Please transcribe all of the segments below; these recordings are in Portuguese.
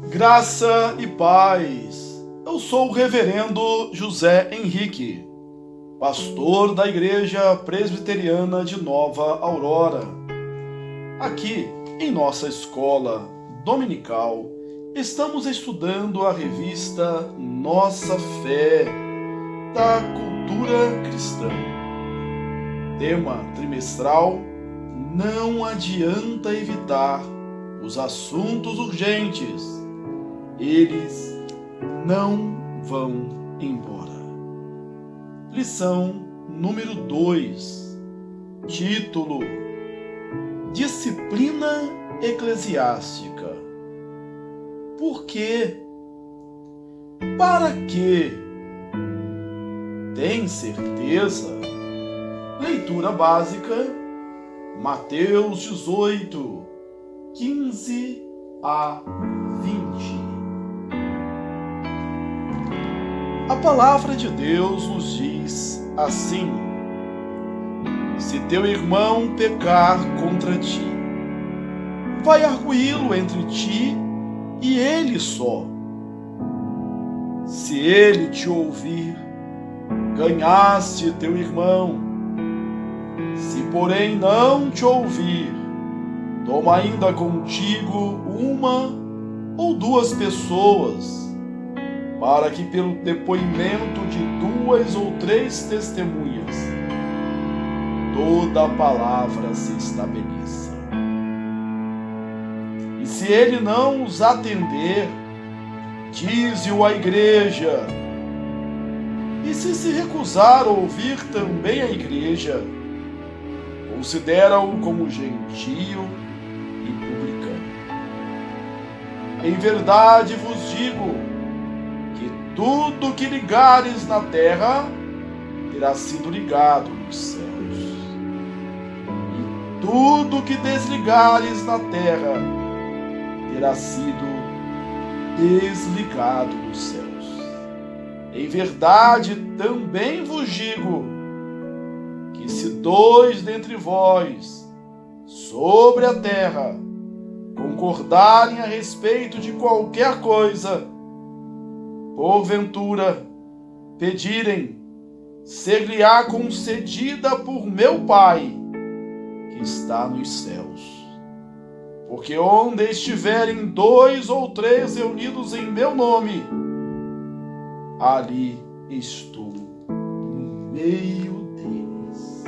Graça e paz. Eu sou o reverendo José Henrique, pastor da Igreja Presbiteriana de Nova Aurora. Aqui, em nossa escola dominical, estamos estudando a revista Nossa Fé, da cultura cristã. Tema trimestral: não adianta evitar os assuntos urgentes. Eles não vão embora. Lição número 2. Título: Disciplina eclesiástica. Por quê? Para quê? Tem certeza? Leitura básica, Mateus 18, 15 a 20. A palavra de Deus nos diz assim: se teu irmão pecar contra ti, vai arguí-lo entre ti e ele só. Se ele te ouvir, ganhaste teu irmão. Se, porém, não te ouvir, toma ainda contigo uma ou duas pessoas, para que pelo depoimento de 2 ou 3 testemunhas toda a palavra se estabeleça. E se ele não os atender, dize-o à igreja. E se recusar a ouvir também a igreja, considera-o como gentio e publicano. Em verdade vos digo que tudo que ligares na terra terá sido ligado nos céus, e tudo que desligares na terra terá sido desligado nos céus. Em verdade também vos digo que se 2 dentre vós sobre a terra concordarem a respeito de qualquer coisa, porventura pedirem, ser-lhe-á concedida por meu Pai que está nos céus. Porque onde estiverem 2 ou 3 reunidos em meu nome, ali estou no meio deles.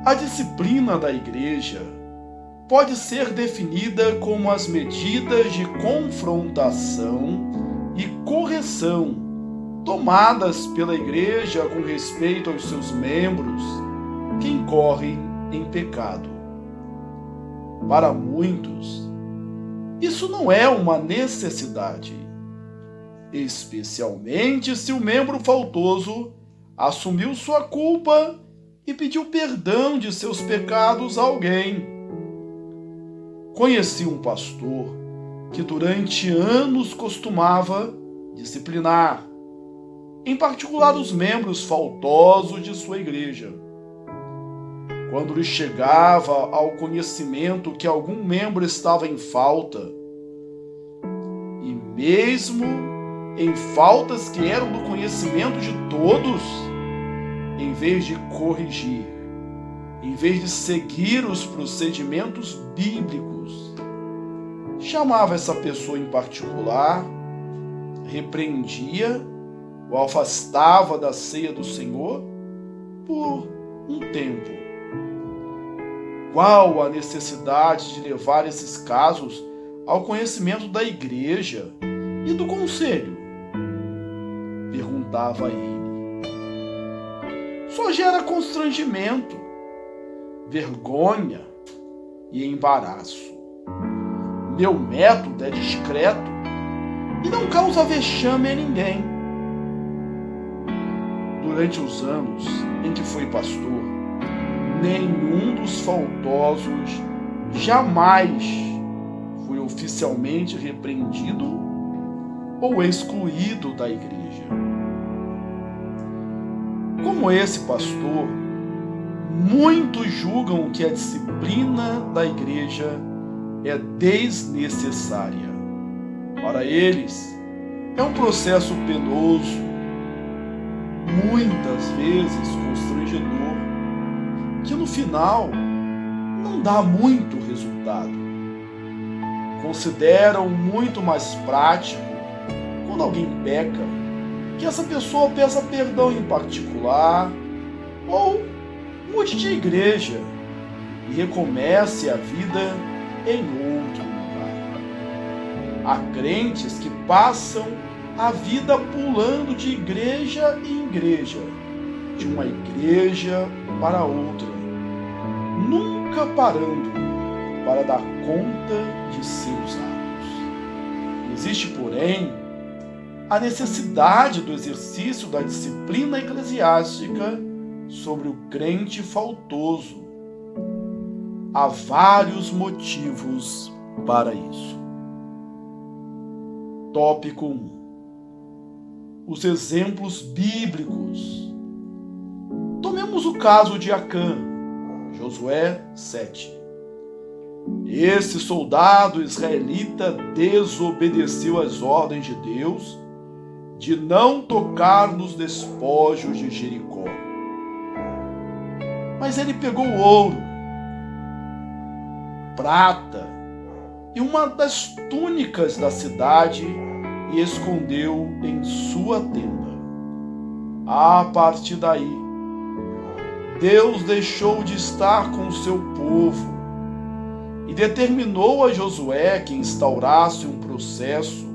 A disciplina da igreja pode ser definida como as medidas de confrontação e correção tomadas pela igreja com respeito aos seus membros que incorrem em pecado. Para muitos, isso não é uma necessidade, especialmente se o membro faltoso assumiu sua culpa e pediu perdão de seus pecados a alguém. Conheci um pastor que durante anos costumava disciplinar, em particular os membros faltosos de sua igreja. Quando lhe chegava ao conhecimento que algum membro estava em falta, e mesmo em faltas que eram do conhecimento de todos, em vez de corrigir, em vez de seguir os procedimentos bíblicos, chamava essa pessoa em particular, repreendia, o afastava da ceia do Senhor por um tempo. Qual a necessidade de levar esses casos ao conhecimento da igreja e do conselho? Perguntava ele. Só gera constrangimento, vergonha e embaraço. Meu método é discreto e não causa vexame a ninguém. Durante os anos em que fui pastor, nenhum dos faltosos jamais foi oficialmente repreendido ou excluído da igreja. Como esse pastor, Muitos julgam que a disciplina da igreja é desnecessária. Para eles, é um processo penoso, muitas vezes constrangedor, que no final não dá muito resultado. Consideram muito mais prático, quando alguém peca, que essa pessoa peça perdão em particular ou mude de igreja e recomece a vida em outro lugar. Há crentes que passam a vida pulando de igreja em igreja, de uma igreja para outra, nunca parando para dar conta de seus atos. Existe, porém, a necessidade do exercício da disciplina eclesiástica sobre o crente faltoso. Há vários motivos para isso. Tópico 1. Os exemplos bíblicos. Tomemos o caso de Acã, Josué 7. Esse soldado israelita desobedeceu às ordens de Deus de não tocar nos despojos de Jericó. Mas ele pegou ouro, prata e uma das túnicas da cidade e escondeu em sua tenda. A partir daí, Deus deixou de estar com o seu povo e determinou a Josué que instaurasse um processo,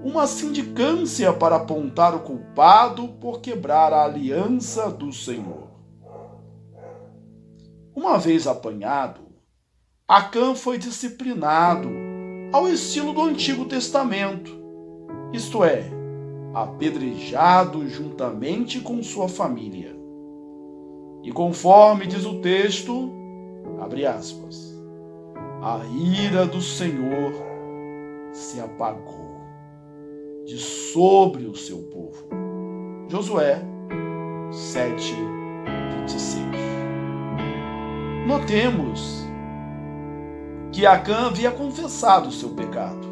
uma sindicância para apontar o culpado por quebrar a aliança do Senhor. Uma vez apanhado, Acã foi disciplinado ao estilo do Antigo Testamento, isto é, apedrejado juntamente com sua família. E conforme diz o texto, abre aspas, a ira do Senhor se apagou de sobre o seu povo. Josué 7:26. Notemos que Acã havia confessado o seu pecado.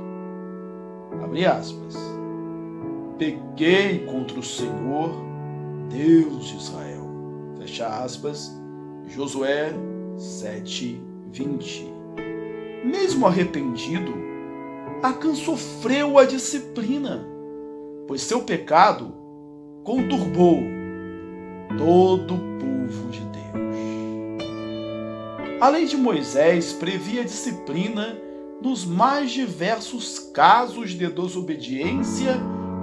Abre aspas. Pequei contra o Senhor, Deus de Israel. Fecha aspas. Josué 7:20. Mesmo arrependido, Acã sofreu a disciplina, pois seu pecado conturbou todo o povo de Deus. A lei de Moisés previa disciplina nos mais diversos casos de desobediência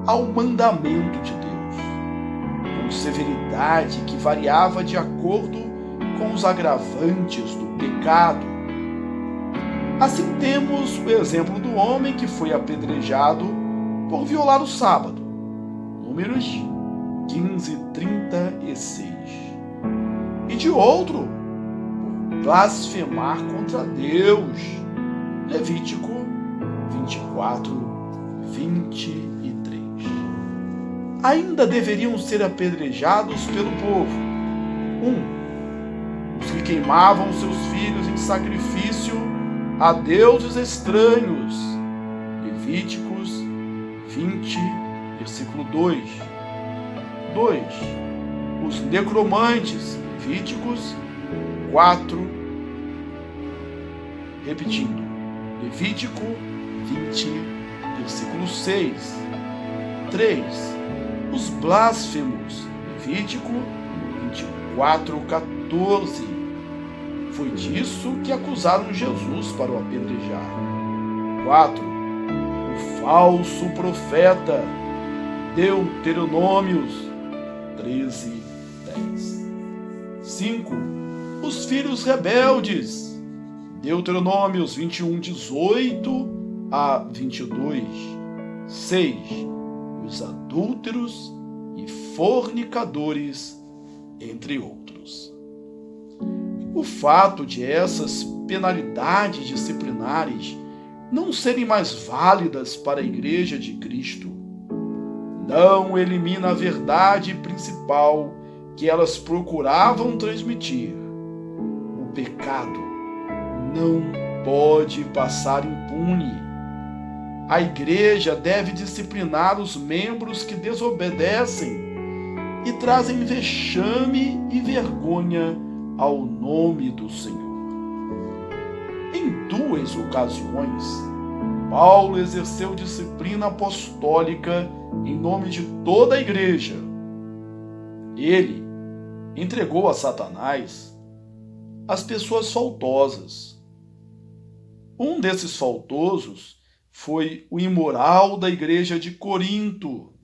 ao mandamento de Deus, com severidade que variava de acordo com os agravantes do pecado. Assim temos o exemplo do homem que foi apedrejado por violar o sábado, Números 15:36, e de outro por blasfemar contra Deus, Levítico 24:23. Ainda deveriam ser apedrejados pelo povo: 1. Os que queimavam seus filhos em sacrifício a deuses estranhos, Levíticos 20, versículo 2. 2. Os necromantes, Levíticos 4, repetindo, Levítico 20, versículo 6. 3. Os blasfemos, Levítico 24:14. Foi disso que acusaram Jesus para o apedrejar. 4. O falso profeta, Deuteronômios 13:10. 5. Os filhos rebeldes, Deuteronômios 21:18-22. 6. Os adúlteros e fornicadores, entre outros. O fato de essas penalidades disciplinares não serem mais válidas para a Igreja de Cristo não elimina a verdade principal que elas procuravam transmitir. O pecado não pode passar impune. A igreja deve disciplinar os membros que desobedecem e trazem vexame e vergonha ao nome do Senhor. Em 2 ocasiões, Paulo exerceu disciplina apostólica em nome de toda a igreja. Ele entregou a Satanás as pessoas faltosas. Um desses faltosos foi o imoral da igreja de Corinto,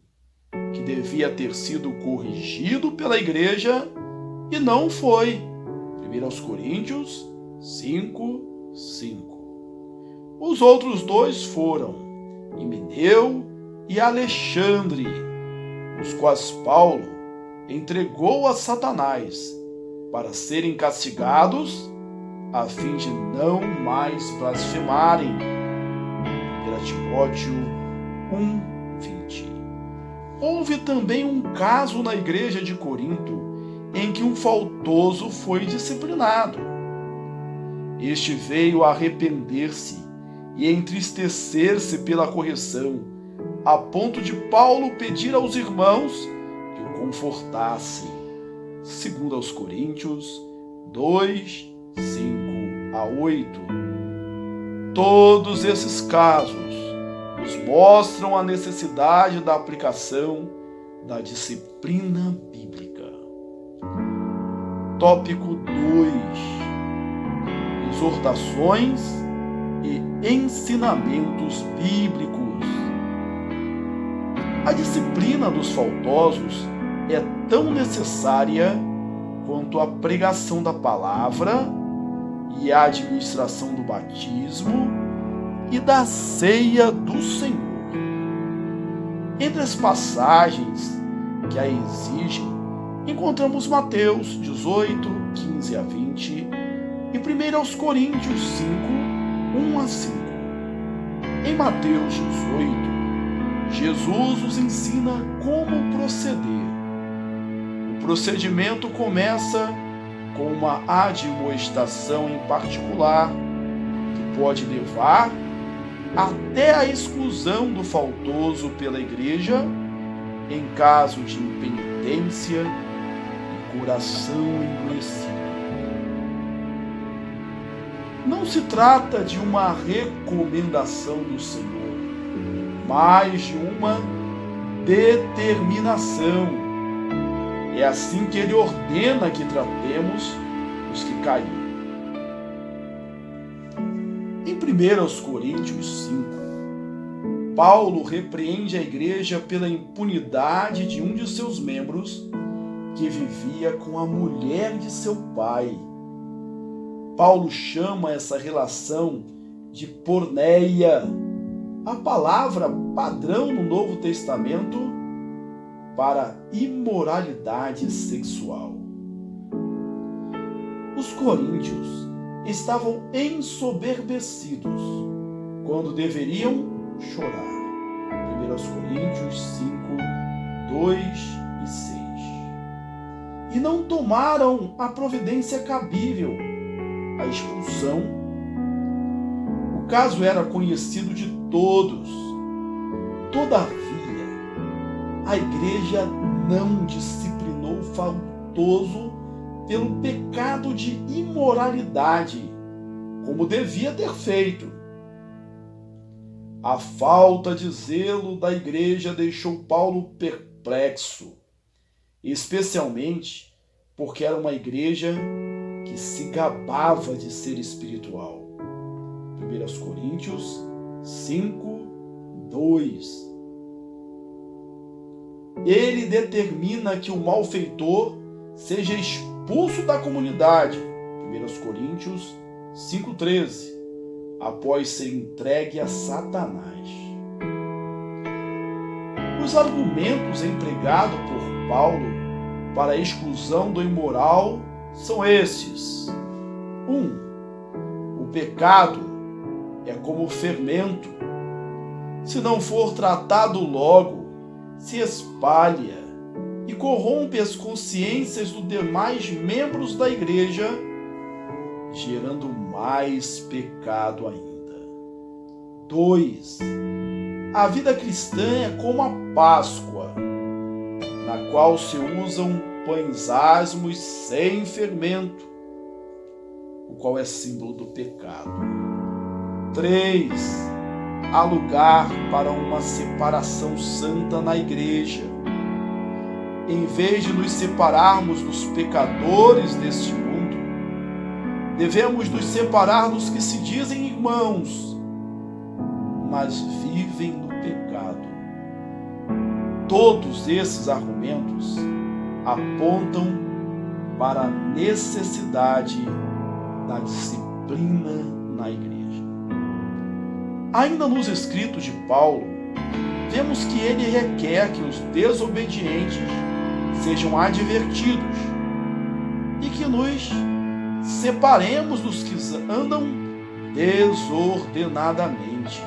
que devia ter sido corrigido pela igreja e não foi. 1 Coríntios 5:5. Os outros dois foram Himeneu e Alexandre, os quais Paulo entregou a Satanás para serem castigados a fim de não mais blasfemarem. 1 Timóteo 1:20. Houve também um caso na igreja de Corinto em que um faltoso foi disciplinado. Este veio a arrepender-se e entristecer-se pela correção, a ponto de Paulo pedir aos irmãos que o confortassem. 2 Coríntios 2:5-8. Todos esses casos nos mostram a necessidade da aplicação da disciplina bíblica. Tópico 2: Exortações e ensinamentos bíblicos. A disciplina dos faltosos é tão necessária quanto a pregação da palavra e a administração do batismo e da ceia do Senhor. Entre as passagens que a exigem, encontramos Mateus 18:15-20 e 1 Coríntios 5:1-5. Em Mateus 18, Jesus os ensina como proceder. O procedimento começa com uma admoestação em particular, que pode levar até a exclusão do faltoso pela igreja em caso de impenitência e coração endurecido. Não se trata de uma recomendação do Senhor, mas de uma determinação. É assim que ele ordena que tratemos os que caíram. Em 1 Coríntios 5, Paulo repreende a igreja pela impunidade de um de seus membros que vivia com a mulher de seu pai. Paulo chama essa relação de porneia, a palavra padrão no Novo Testamento para imoralidade sexual. Os coríntios estavam ensoberbecidos quando deveriam chorar. 1 Coríntios 5:2-6. E não tomaram a providência cabível, a expulsão. O caso era conhecido de todos. Todavia, a igreja não disciplinou o faltoso pelo pecado de imoralidade, como devia ter feito. A falta de zelo da igreja deixou Paulo perplexo, especialmente porque era uma igreja que se gabava de ser espiritual. 1 Coríntios 5:2. Ele determina que o malfeitor seja expulso da comunidade. 1 Coríntios 5:13. Após ser entregue a Satanás. Os argumentos empregados por Paulo para a exclusão do imoral são estes. 1. O pecado é como fermento. Se não for tratado logo, se espalha e corrompe as consciências dos demais membros da igreja, gerando mais pecado ainda. 2. A vida cristã é como a Páscoa, na qual se usam pães asmos sem fermento, o qual é símbolo do pecado. 3. Há lugar para uma separação santa na igreja. Em vez de nos separarmos dos pecadores deste mundo, devemos nos separar dos que se dizem irmãos, mas vivem no pecado. Todos esses argumentos apontam para a necessidade da disciplina na igreja. Ainda nos escritos de Paulo, vemos que ele requer que os desobedientes sejam advertidos e que nos separemos dos que andam desordenadamente,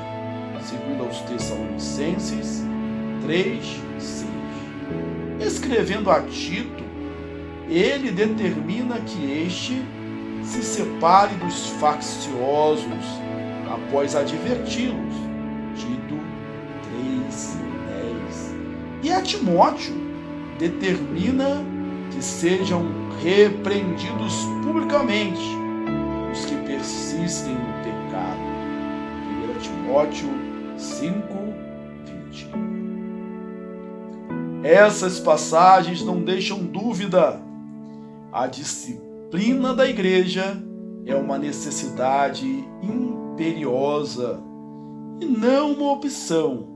segundo aos Tessalonicenses 3:6. Escrevendo a Tito, ele determina que este se separe dos facciosos após adverti-los. Tito 3:10. E a Timóteo determina que sejam repreendidos publicamente os que persistem no pecado. 1 Timóteo 5:20. Essas passagens não deixam dúvida. A disciplina da igreja é uma necessidade imperiosa e não uma opção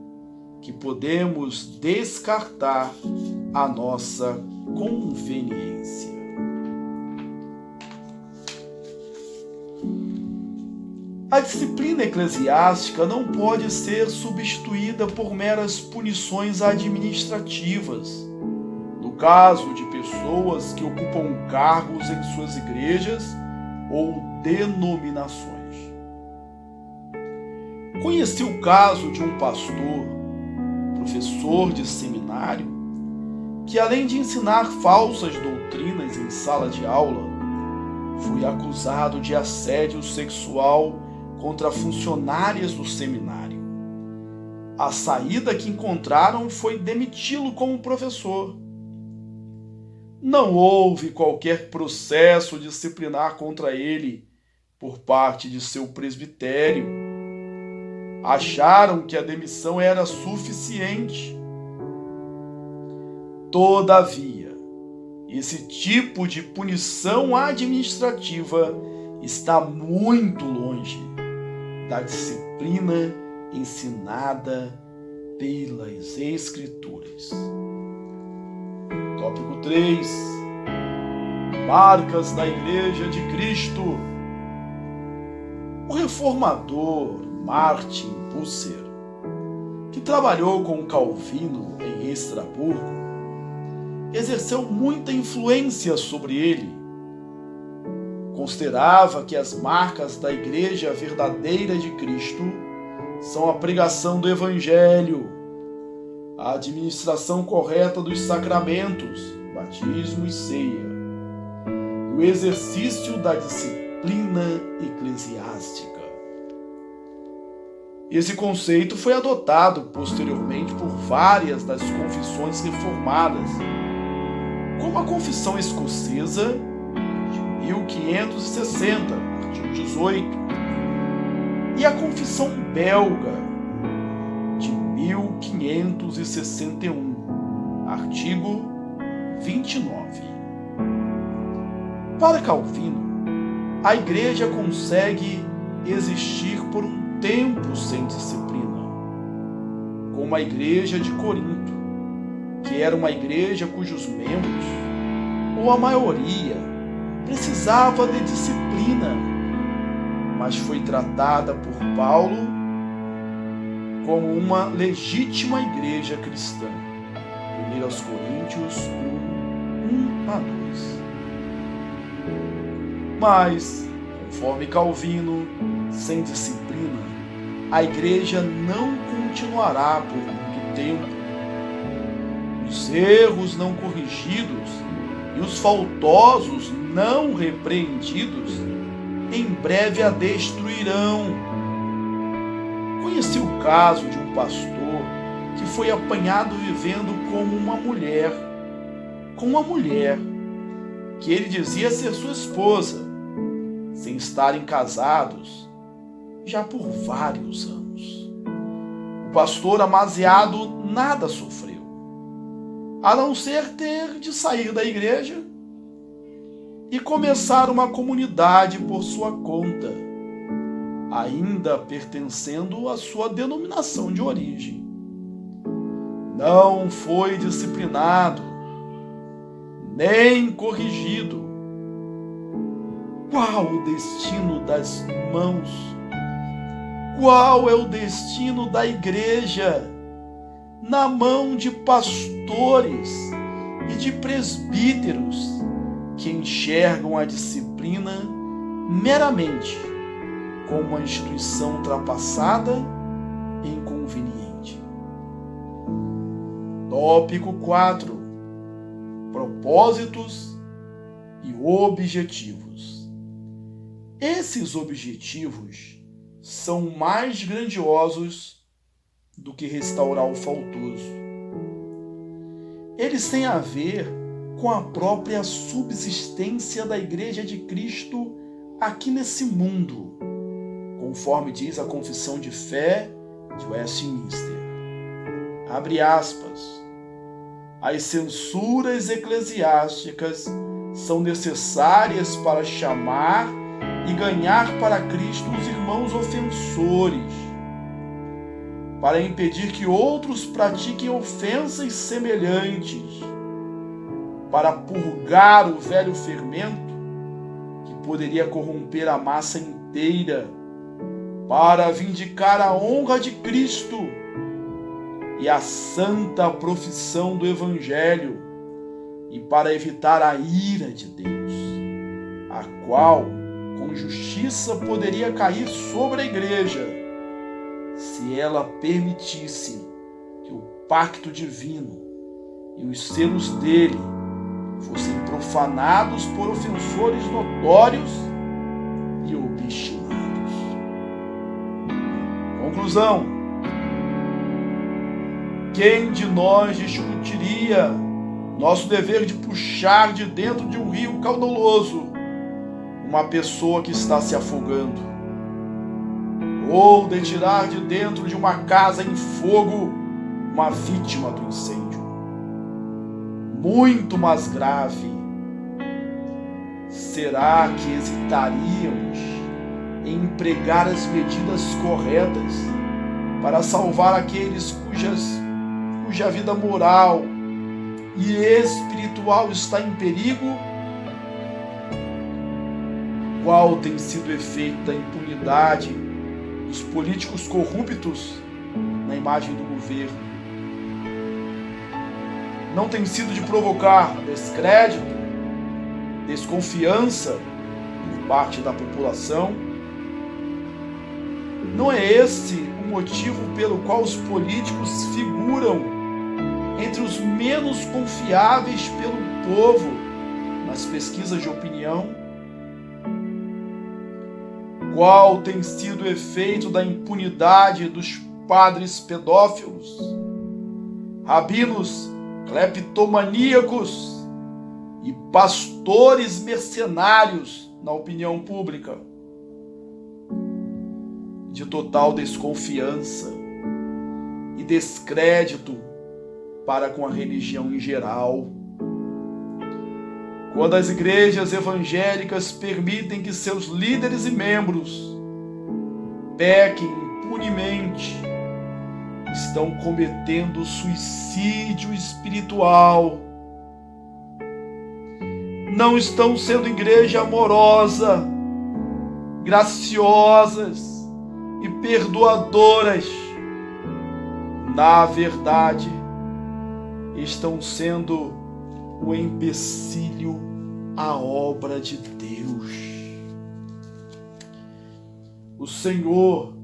que podemos descartar à nossa conveniência. A disciplina eclesiástica não pode ser substituída por meras punições administrativas. No caso de pessoas que ocupam cargos em suas igrejas ou denominações. Conheci o caso de um pastor, professor de seminário, que além de ensinar falsas doutrinas em sala de aula, foi acusado de assédio sexual contra funcionárias do seminário. A saída que encontraram foi demiti-lo como professor. Não houve qualquer processo disciplinar contra ele por parte de seu presbitério. Acharam que a demissão era suficiente. Todavia, esse tipo de punição administrativa está muito longe da disciplina ensinada pelas Escrituras. Tópico 3. Marcas da Igreja de Cristo. O reformador Martin Bucer, que trabalhou com Calvino em Estrasburgo, exerceu muita influência sobre ele. Considerava que as marcas da Igreja verdadeira de Cristo são a pregação do Evangelho, a administração correta dos sacramentos, batismo e ceia, e o exercício da disciplina eclesiástica. Esse conceito foi adotado posteriormente por várias das confissões reformadas, como a Confissão Escocesa de 1560, artigo 18, e a Confissão Belga de 1561, artigo 29. Para Calvino, a Igreja consegue existir por um tempo sem disciplina, como a Igreja de Corinto, que era uma igreja cujos membros, ou a maioria, precisava de disciplina, mas foi tratada por Paulo como uma legítima igreja cristã. 1 Coríntios 1:1-2. Mas, conforme Calvino, sem disciplina, a igreja não continuará por muito tempo. Os erros não corrigidos e os faltosos não repreendidos em breve a destruirão. Conheci o caso de um pastor que foi apanhado vivendo como uma mulher, com uma mulher que ele dizia ser sua esposa, sem estarem casados já por vários anos. O pastor amaziado nada sofreu, a não ser ter de sair da igreja e começar uma comunidade por sua conta, ainda pertencendo à sua denominação de origem. Não foi disciplinado, nem corrigido. Qual o destino das mãos? Qual é o destino da igreja na mão de pastores e de presbíteros que enxergam a disciplina meramente como uma instituição ultrapassada e inconveniente? Tópico 4. Propósitos e objetivos. Esses objetivos são mais grandiosos do que restaurar o faltoso. Eles têm a ver com a própria subsistência da Igreja de Cristo aqui nesse mundo, conforme diz a Confissão de Fé de Westminster. Abre aspas. As censuras eclesiásticas são necessárias para chamar e ganhar para Cristo os irmãos ofensores, para impedir que outros pratiquem ofensas semelhantes, para purgar o velho fermento que poderia corromper a massa inteira, para vindicar a honra de Cristo e a santa profissão do Evangelho, e para evitar a ira de Deus, a qual, com justiça, poderia cair sobre a igreja, se ela permitisse que o pacto divino e os selos dele fossem profanados por ofensores notórios e obstinados. Conclusão. Quem de nós discutiria nosso dever de puxar de dentro de um rio caudaloso uma pessoa que está se afogando? Ou de tirar de dentro de uma casa em fogo uma vítima do incêndio? Muito mais grave. Será que hesitaríamos em empregar as medidas corretas para salvar aqueles cuja vida moral e espiritual está em perigo? Qual tem sido o efeito da impunidade dos políticos corruptos na imagem do governo? Não tem sido de provocar descrédito, desconfiança por parte da população? Não é esse o motivo pelo qual os políticos figuram entre os menos confiáveis pelo povo nas pesquisas de opinião? Qual tem sido o efeito da impunidade dos padres pedófilos, rabinos cleptomaníacos e pastores mercenários na opinião pública? De total desconfiança e descrédito para com a religião em geral. Quando as igrejas evangélicas permitem que seus líderes e membros pequem impunemente, estão cometendo suicídio espiritual. Não estão sendo igreja amorosa, graciosas e perdoadoras. Na verdade, estão sendo o empecilho à obra de Deus. O Senhor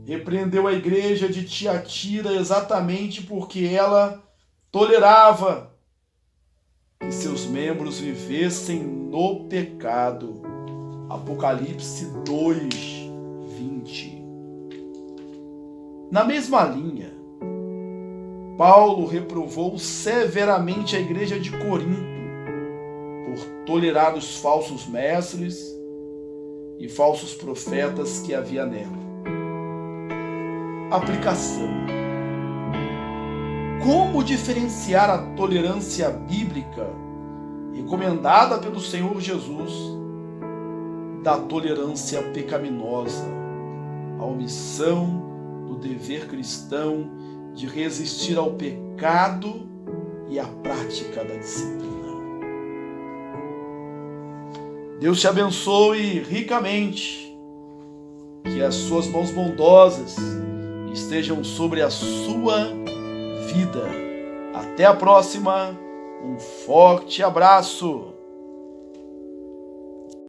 repreendeu a igreja de Tiatira exatamente porque ela tolerava que seus membros vivessem no pecado. Apocalipse 2:20. Na mesma linha, Paulo reprovou severamente a igreja de Corinto por tolerar os falsos mestres e falsos profetas que havia nela. Aplicação: como diferenciar a tolerância bíblica recomendada pelo Senhor Jesus da tolerância pecaminosa, a omissão do dever cristão de resistir ao pecado e à prática da disciplina? Deus te abençoe ricamente, que as suas mãos bondosas estejam sobre a sua vida. Até a próxima, um forte abraço!